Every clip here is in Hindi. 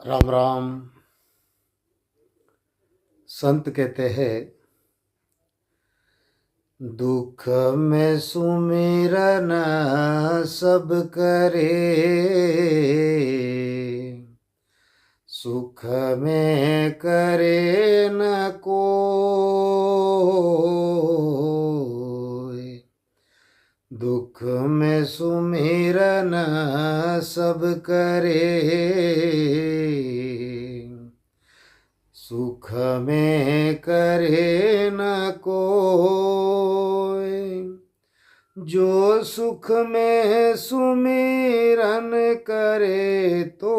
राम राम। संत कहते हैं, दुख में सुमिरन सब करे, सुख में करे न कोई। दुख में सुमिरन सब करे, सुख में करे न कोई। जो सुख में सुमिरन करे तो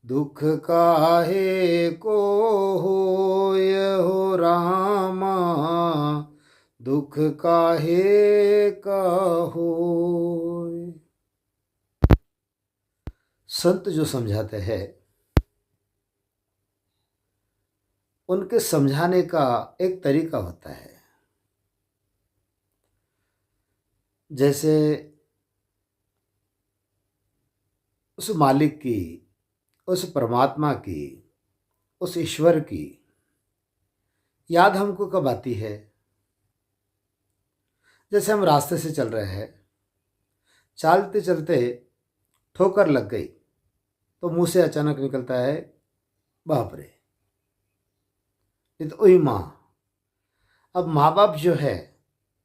दुख काहे को होय हो रामा, दुख काहे का होय। संत जो समझाते हैं उनके समझाने का एक तरीका होता है। जैसे उस मालिक की, उस परमात्मा की, उस ईश्वर की याद हमको कब आती है? जैसे हम रास्ते से चल रहे हैं, चलते चलते ठोकर लग गई तो मुंह से अचानक निकलता है, बाप रे, ये तो ओई माँ। अब माँ बाप जो है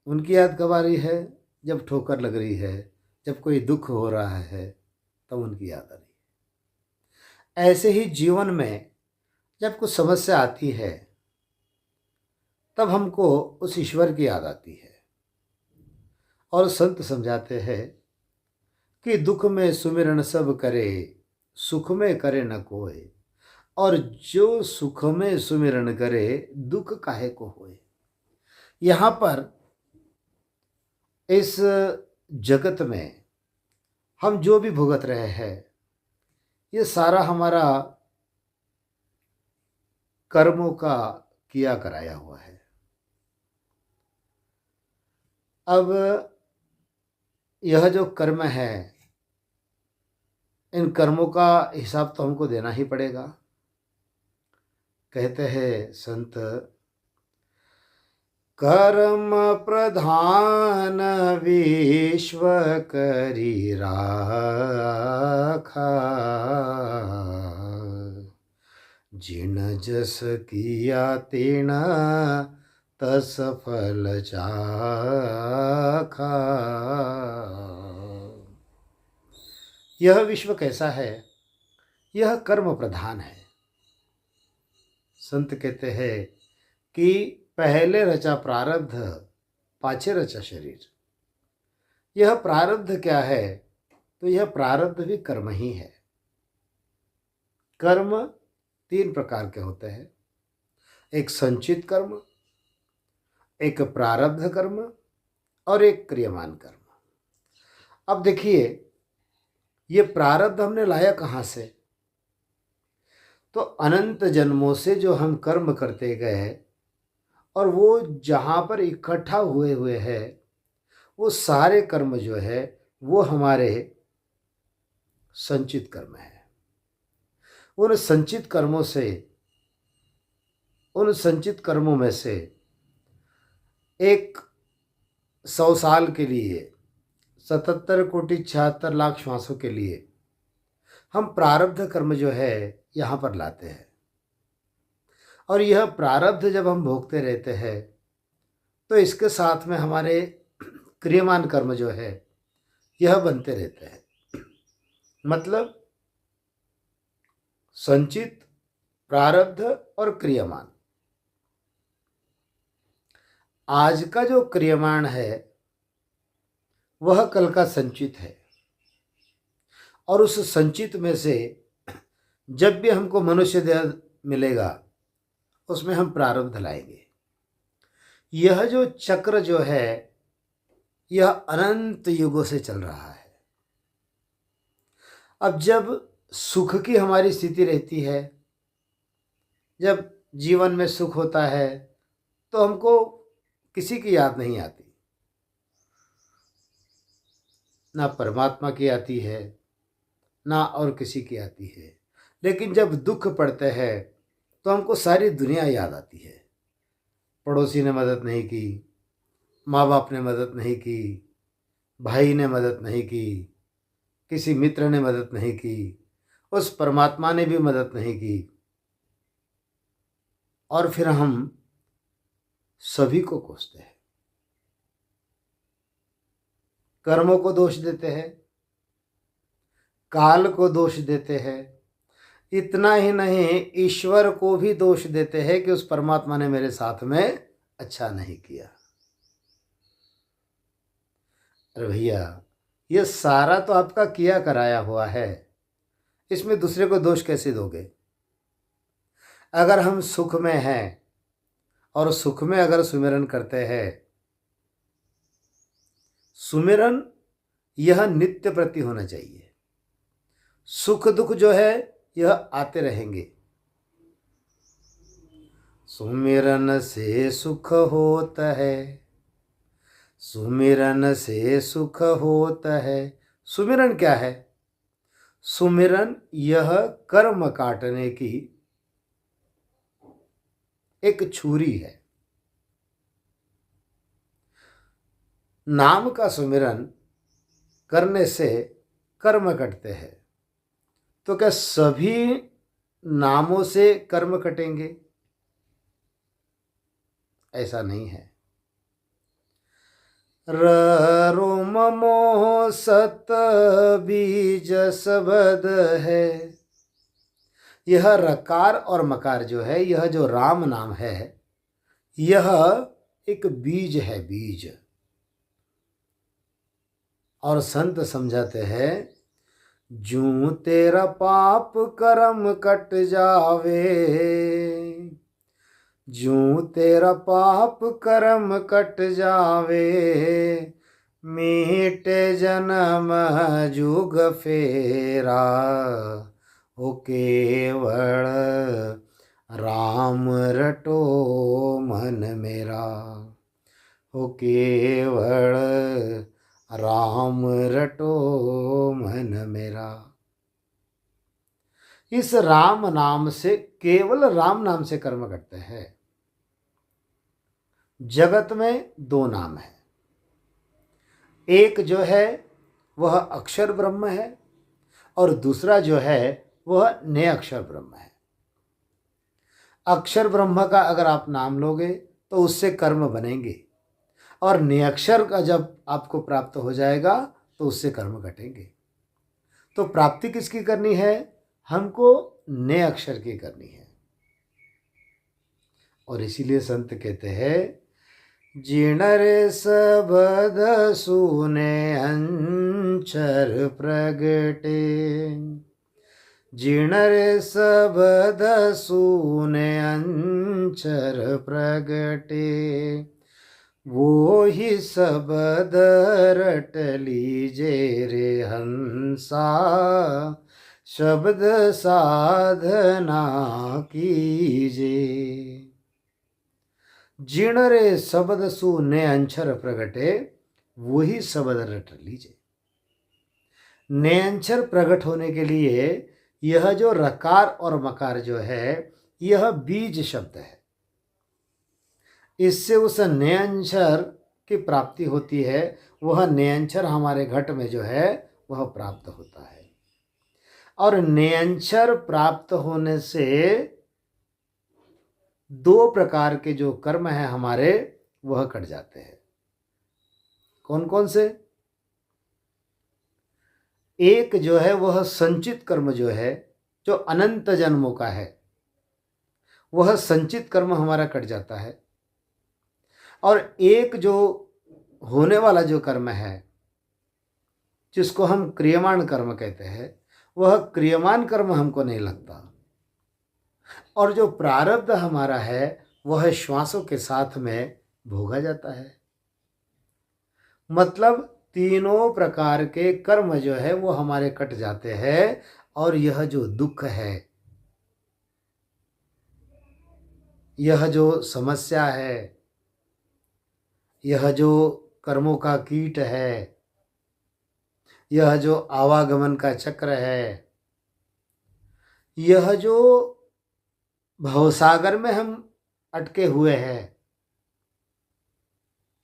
उनकी याद कब आ रही है? जब ठोकर लग रही है, जब कोई दुख हो रहा है, तब उनकी याद आ रही है। ऐसे ही जीवन में जब कुछ समस्या आती है तब हमको उस ईश्वर की याद आती है। और संत समझाते हैं कि दुख में सुमिरन सब करे, सुख में करे न कोई। और जो सुख में सुमिरन करे, दुख काहे को होए। यहाँ पर इस जगत में हम जो भी भुगत रहे हैं, ये सारा हमारा कर्मों का किया कराया हुआ है। अब यह जो कर्म है, इन कर्मों का हिसाब तो हमको देना ही पड़ेगा। कहते हैं संत, कर्म प्रधान विश्व करी राखा, जिन जस किया तिन तस फल चाखा। यह विश्व कैसा है? यह कर्म प्रधान है। संत कहते हैं कि पहले रचा प्रारब्ध, पाछे रचा शरीर। यह प्रारब्ध क्या है? तो यह प्रारब्ध भी कर्म ही है। कर्म 3 प्रकार के होते हैं, एक संचित कर्म, एक प्रारब्ध कर्म और एक क्रियमान कर्म। अब देखिए, ये प्रारब्ध हमने लाया कहाँ से? तो अनंत जन्मों से जो हम कर्म करते गए और वो जहाँ पर इकट्ठा हुए हुए हैं, वो सारे कर्म जो है वो हमारे संचित कर्म है। उन संचित कर्मों में से एक 100 साल के लिए, 77 कोटि 76 लाख श्वासों के लिए हम प्रारब्ध कर्म जो है यहाँ पर लाते हैं। और यह प्रारब्ध जब हम भोगते रहते हैं तो इसके साथ में हमारे क्रियमान कर्म जो है यह बनते रहते हैं। मतलब संचित, प्रारब्ध और क्रियमान। आज का जो क्रियमान है वह कल का संचित है। और उस संचित में से जब भी हमको मनुष्य देह मिलेगा उसमें हम प्रारब्ध लाएंगे। यह जो चक्र जो है यह अनंत युगों से चल रहा है। अब जब सुख की हमारी स्थिति रहती है, जब जीवन में सुख होता है, तो हमको किसी की याद नहीं आती, ना परमात्मा की आती है, ना और किसी की आती है। लेकिन जब दुख पड़ते हैं तो हमको सारी दुनिया याद आती है। पड़ोसी ने मदद नहीं की, माँ बाप ने मदद नहीं की, भाई ने मदद नहीं की, किसी मित्र ने मदद नहीं की, उस परमात्मा ने भी मदद नहीं की, और फिर हम सभी को कोसते हैं, कर्मों को दोष देते हैं, काल को दोष देते हैं, इतना ही नहीं ईश्वर को भी दोष देते हैं कि उस परमात्मा ने मेरे साथ में अच्छा नहीं किया। अरे भैया, ये सारा तो आपका किया कराया हुआ है, इसमें दूसरे को दोष कैसे दोगे? अगर हम सुख में हैं और सुख में अगर सुमिरन करते हैं, सुमिरन यह नित्य प्रति होना चाहिए। सुख दुख जो है यह आते रहेंगे। सुमिरन से सुख होता है, सुमिरन से सुख होता है। सुमिरन क्या है? सुमिरन यह कर्म काटने की एक छुरी है। नाम का सुमिरन करने से कर्म कटते हैं। तो क्या सभी नामों से कर्म कटेंगे? ऐसा नहीं है। रोम मोह सत बीज सबद है। यह रकार और मकार जो है, यह जो राम नाम है, यह एक बीज है, बीज। और संत समझाते हैं, जूं तेरा पाप कर्म कट जावे, जूं तेरा पाप कर्म कट जावे, मीटे जन्म जुग फेरा, हो केवल राम रटो मन मेरा, हो केवल राम रटो मन मेरा। इस राम नाम से, केवल राम नाम से कर्म करते हैं। जगत में दो नाम है, एक जो है वह अक्षर ब्रह्म है और दूसरा जो है वह ने अक्षर ब्रह्म है। अक्षर ब्रह्म का अगर आप नाम लोगे तो उससे कर्म बनेंगे, और ने अक्षर का जब आपको प्राप्त हो जाएगा तो उससे कर्म घटेंगे। तो प्राप्ति किसकी करनी है? हमको ने अक्षर की करनी है। और इसीलिए संत कहते हैं, जिणर सबद सुने अंचर प्रगटे, जिणर सबद सुने अंचर प्रगटे, वो ही सबद रट लीजे रे हंसा, शब्द साधना कीजे। जिण रे शब्द सु ने अंचर प्रगटे, वही शब्द रट लीजिए। ने अंचर प्रकट होने के लिए यह जो रकार और मकार जो है, यह बीज शब्द है। इससे उस ने अंचर की प्राप्ति होती है। वह ने अंचर हमारे घट में जो है वह प्राप्त होता है। और ने अंचर प्राप्त होने से दो प्रकार के जो कर्म हैं हमारे, वह कट जाते हैं। कौन कौन से? एक जो है वह संचित कर्म जो है, जो अनंत जन्मों का है, वह संचित कर्म हमारा कट जाता है। और एक जो होने वाला जो कर्म है, जिसको हम क्रियमाण कर्म कहते हैं, वह क्रियमाण कर्म हमको नहीं लगता। और जो प्रारब्ध हमारा है वह श्वासों के साथ में भोगा जाता है। मतलब तीनों प्रकार के कर्म जो है वो हमारे कट जाते हैं। और यह जो दुख है, यह जो समस्या है, यह जो कर्मों का कीट है, यह जो आवागमन का चक्र है, यह जो भवसागर में हम अटके हुए हैं,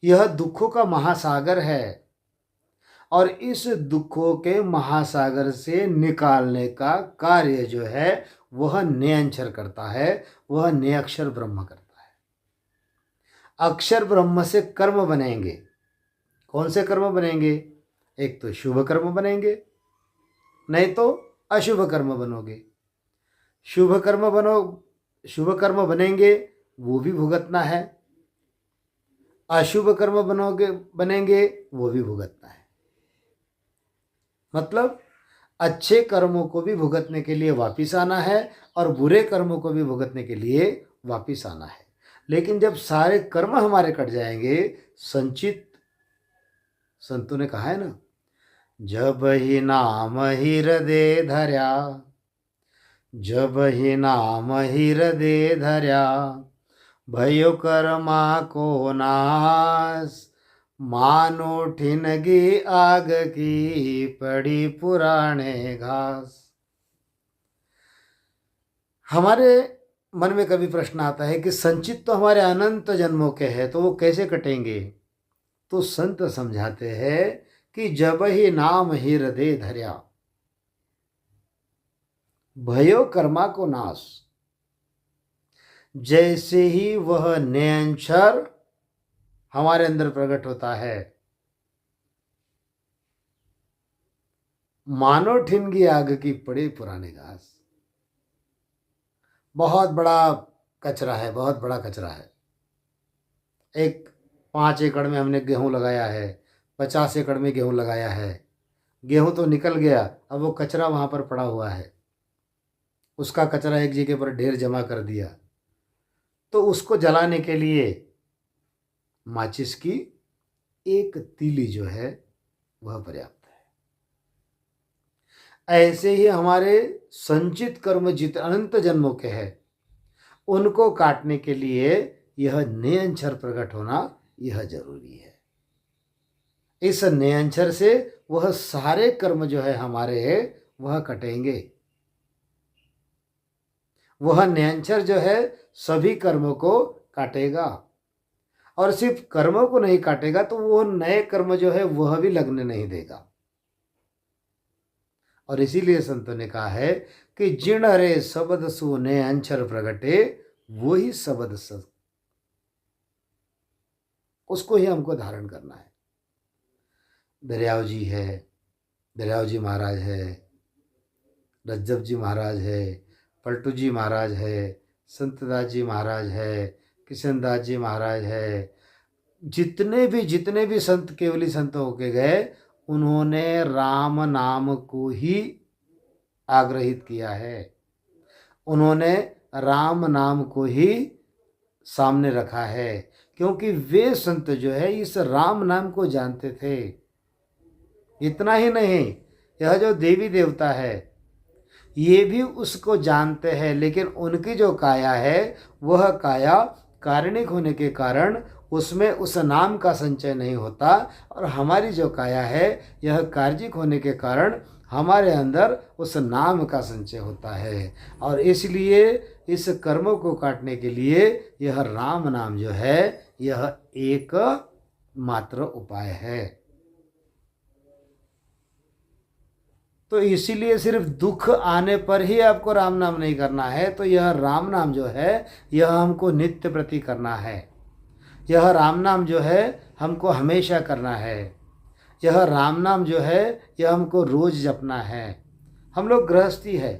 यह दुखों का महासागर है और इस दुखों के महासागर से निकालने का कार्य जो है वह निरंतर करता है, वह निरक्षर ब्रह्म करता है। अक्षर ब्रह्म से कर्म बनेंगे। कौन से कर्म बनेंगे? एक तो शुभ कर्म बनेंगे, नहीं तो अशुभ कर्म बनोगे। शुभ कर्म बनेंगे, वो भी भुगतना है। अशुभ कर्म बनेंगे, वो भी भुगतना है। मतलब अच्छे कर्मों को भी भुगतने के लिए वापिस आना है और बुरे कर्मों को भी भुगतने के लिए वापिस आना है। लेकिन जब सारे कर्म हमारे कट जाएंगे, संचित, संतों ने कहा है ना, जब ही नाम ही हृदय धर्या, जब ही नाम ही हृदय धर्या, भयो कर्मा को नाश, मानो ठिनगी आग की पड़ी पुराने घास। हमारे मन में कभी प्रश्न आता है कि संचित तो हमारे अनंत जन्मों के हैं, तो वो कैसे कटेंगे? तो संत समझाते हैं कि जब ही नाम ही हृदय धर्या, भयो कर्मा को नाश। जैसे ही वह निरंतर हमारे अंदर प्रकट होता है, मानो ठिनगी आग की पड़ी पुराने घास। बहुत बड़ा कचरा है, बहुत बड़ा कचरा है। एक 5 एकड़ में हमने गेहूं लगाया है, 50 एकड़ में गेहूं लगाया है। गेहूं तो निकल गया, अब वो कचरा वहाँ पर पड़ा हुआ है। उसका कचरा एक जगह पर ढेर जमा कर दिया, तो उसको जलाने के लिए माचिस की एक तीली जो है वह पर्याप्त है। ऐसे ही हमारे संचित कर्म जित अनंत जन्मों के हैं, उनको काटने के लिए यह निरंतर प्रकट होना यह जरूरी है। इस निरंतर से वह सारे कर्म जो है हमारे वह कटेंगे। वह निरंतर जो है सभी कर्मों को काटेगा, और सिर्फ कर्मों को नहीं काटेगा तो वो नए कर्म जो है वह भी लगने नहीं देगा। और इसीलिए संतों ने कहा है कि जिण रे शब्द सु निरंतर प्रगटे, वो ही शब्द सत, उसको ही हमको धारण करना है। दरियाव जी है, दरियाव जी महाराज है, रज्जब जी महाराज है, पलटू जी महाराज है, संतदास जी महाराज है, किशनदास जी महाराज है। जितने भी संत केवली संत होके गए, उन्होंने राम नाम को ही आग्रहित किया है। उन्होंने राम नाम को ही सामने रखा है, क्योंकि वे संत जो है इस राम नाम को जानते थे। इतना ही नहीं, यह जो देवी देवता है ये भी उसको जानते हैं, लेकिन उनकी जो काया है वह काया कारणिक होने के कारण उसमें उस नाम का संचय नहीं होता, और हमारी जो काया है यह कार्जिक होने के कारण हमारे अंदर उस नाम का संचय होता है। और इसलिए इस कर्मों को काटने के लिए यह राम नाम जो है यह एक मात्र उपाय है। तो इसीलिए सिर्फ दुख आने पर ही आपको राम नाम नहीं करना है, तो यह राम नाम जो है यह हमको नित्य प्रति करना है। यह राम नाम जो है हमको हमेशा करना है। यह राम नाम जो है यह हमको रोज जपना है। हम लोग गृहस्थी है,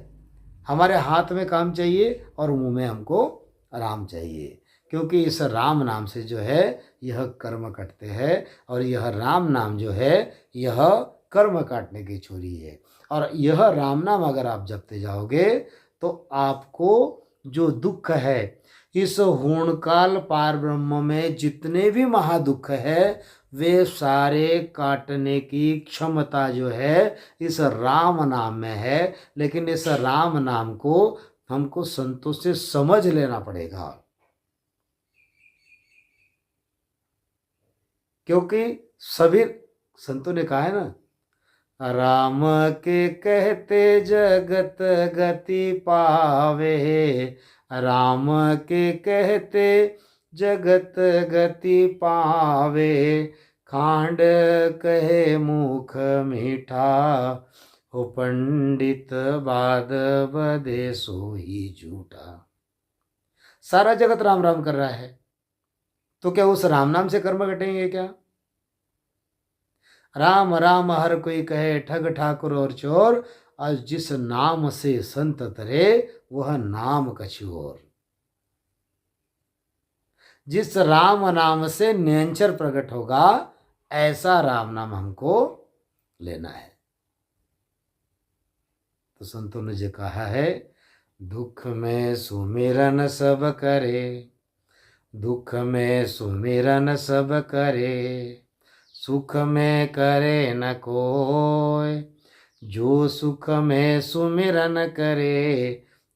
हमारे हाथ में काम चाहिए और मुंह में हमको राम चाहिए, क्योंकि इस राम नाम से जो है यह कर्म कटते हैं, और यह राम नाम जो है यह कर्म काटने की छोरी है। और यह राम नाम अगर आप जपते जाओगे तो आपको जो दुख है इस हूणकाल पार ब्रह्म में जितने भी महादुख है वे सारे काटने की क्षमता जो है इस राम नाम में है। लेकिन इस राम नाम को हमको संतों से समझ लेना पड़ेगा, क्योंकि सभी संतों ने कहा है ना, राम के कहते जगत गति पावे, राम के कहते जगत गति पावे, खांड कहे मुख मीठा, हो पंडित बाद बदे सोई झूठा। सारा जगत राम राम कर रहा है, तो क्या उस राम नाम से कर्म घटेंगे क्या? राम राम हर कोई कहे, ठग ठाकुर और चोर, और जिस नाम से संत तरे, वह नाम कछु और। जिस राम नाम से निरंतर प्रकट होगा, ऐसा राम नाम हमको लेना है। तो संतों ने जो कहा है, दुख में सुमिरन सब करे, दुख में सुमिरन सब करे, सुख में करे न कोय, जो सुख में सुमिरन करे,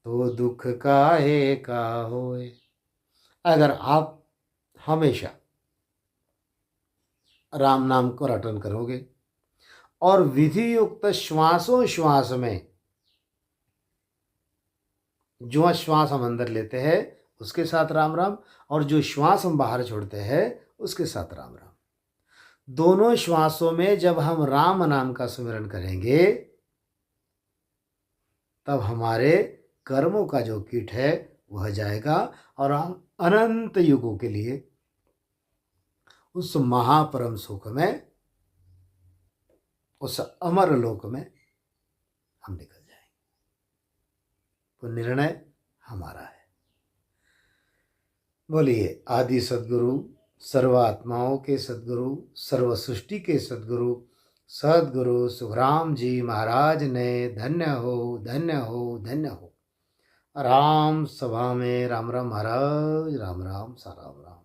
तो दुख काहे का होय। अगर आप हमेशा राम नाम को रटन करोगे और विधि युक्त श्वासों श्वास में, जो श्वास हम अंदर लेते हैं उसके साथ राम राम, और जो श्वास हम बाहर छोड़ते हैं उसके साथ राम राम, दोनों श्वासों में जब हम राम नाम का स्मरण करेंगे, तब हमारे कर्मों का जो कीट है वह जाएगा, और हम अनंत युगों के लिए उस महापरम सुख में, उस अमर लोक में हम निकल जाएंगे। तो निर्णय हमारा है। बोलिए आदि सद्गुरु, सर्वात्माओं के सद्गुरु, सर्व सृष्टि के सद्गुरु, सद्गुरु सुखराम जी महाराज ने धन्य हो, धन्य हो, धन्य हो। राम सभा में राम राम महाराज, राम राम सा राम राम।